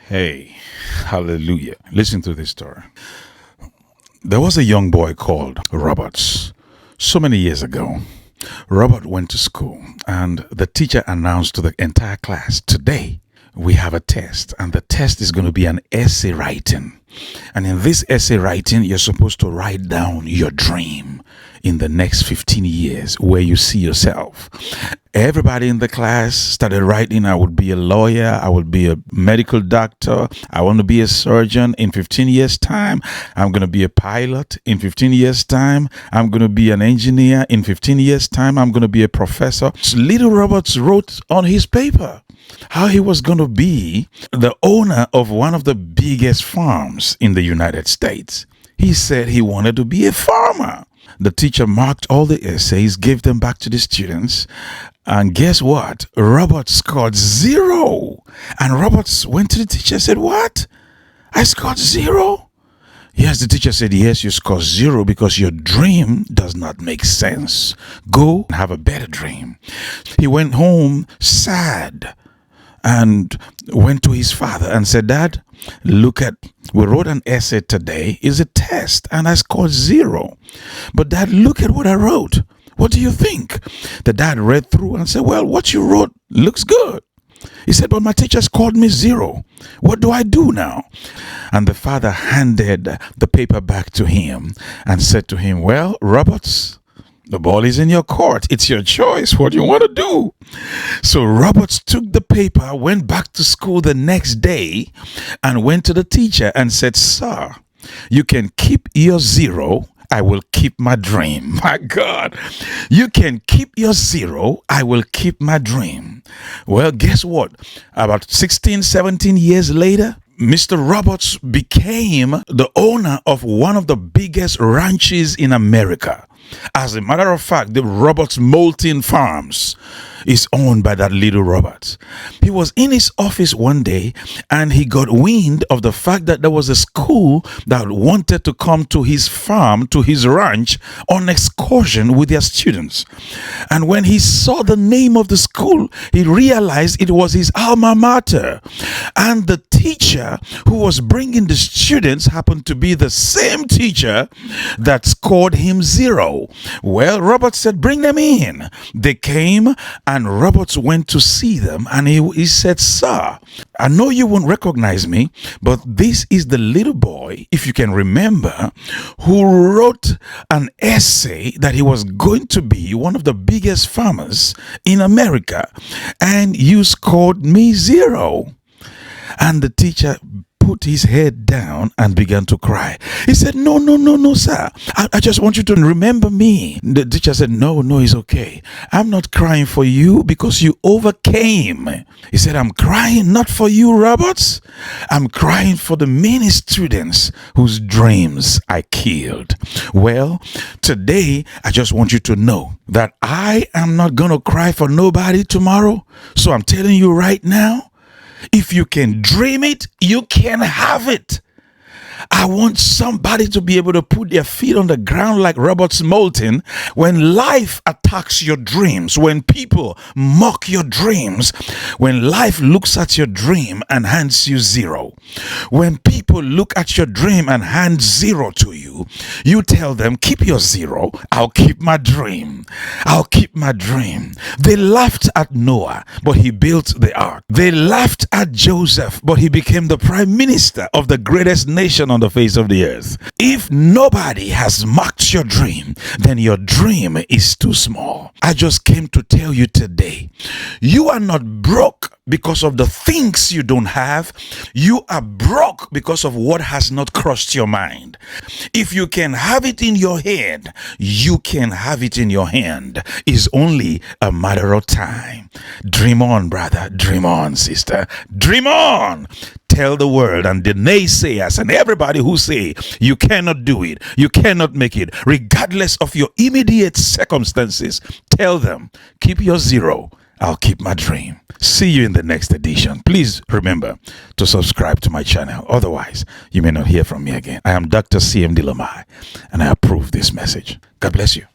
Hey, hallelujah. Listen to this story. There was a young boy called Roberts. So many years ago, Robert went to school and the teacher announced to the entire class, today we have a test, and the test is going to be an essay writing. And in this essay writing, you're supposed to write down your dream in the next 15 years, where you see yourself. Everybody in the class started writing, I would be a lawyer, I would be a medical doctor, I want to be a surgeon in 15 years' time, I'm going to be a pilot in 15 years' time, I'm going to be an engineer in 15 years' time, I'm going to be a professor. So little Roberts wrote on his paper how he was going to be the owner of one of the biggest farms in the United States. He said he wanted to be a farmer. The teacher marked all the essays, gave them back to the students, and guess what? Robert scored 0. And Roberts went to the teacher and said, "What? I scored 0?" Yes, the teacher said, "Yes, you scored 0 because your dream does not make sense. Go and have a better dream." He went home sad and went to his father and said, "Dad, we wrote an essay today. It's a test and I scored 0. But Dad, look at what I wrote. What do you think?" The dad read through and said, "Well, what you wrote looks good." He said, "But my teacher scored me 0. What do I do now?" And the father handed the paper back to him and said to him, "Well, Roberts, the ball is in your court. It's your choice. What do you want to do?" So Roberts took the paper, went back to school the next day, and went to the teacher and said, "Sir, you can keep your 0. I will keep my dream." My God, you can keep your 0. I will keep my dream. Well, guess what? About 16, 17 years later, Mr. Roberts became the owner of one of the biggest ranches in America. As a matter of fact, the Roberts Moulton Farms is owned by that little Roberts. He was in his office one day and he got wind of the fact that there was a school that wanted to come to his farm, to his ranch, on excursion with their students. And when he saw the name of the school, he realized it was his alma mater. And the teacher who was bringing the students happened to be the same teacher that scored him 0. Well, Roberts said, "Bring them in." They came and Roberts went to see them and he said, "Sir, I know you won't recognize me, but this is the little boy, if you can remember, who wrote an essay that he was going to be one of the biggest farmers in America, and you scored me 0. And the teacher put his head down and began to cry. He said, "No, no, no, no, sir. I just want you to remember me." The teacher said, "No, no, it's okay. I'm not crying for you because you overcame." He said, "I'm crying not for you, Roberts. I'm crying for the many students whose dreams I killed." Well, today, I just want you to know that I am not going to cry for nobody tomorrow. So I'm telling you right now, if you can dream it, you can have it. I want somebody to be able to put their feet on the ground like Roberts Moulton when life attacks your dreams, when people mock your dreams, when life looks at your dream and hands you 0. When people look at your dream and hand 0 to you, you tell them, "Keep your 0. I'll keep my dream. I'll keep my dream." They laughed at Noah, but he built the ark. They laughed at Joseph, but he became the prime minister of the greatest nation on the face of the earth. If nobody has mocked your dream, then your dream is too small. I just came to tell you today, you are not broke because of the things you don't have. You are broke because of what has not crossed your mind. If you can have it in your head, you can have it in your hand. It's only a matter of time. Dream on, brother. Dream on, sister. Dream on. Tell the world and the naysayers and everybody who say you cannot do it, you cannot make it, regardless of your immediate circumstances, tell them, "Keep your 0. I'll keep my dream." See you in the next edition. Please remember to subscribe to my channel. Otherwise, you may not hear from me again. I am Dr. CM Dilomai, and I approve this message. God bless you.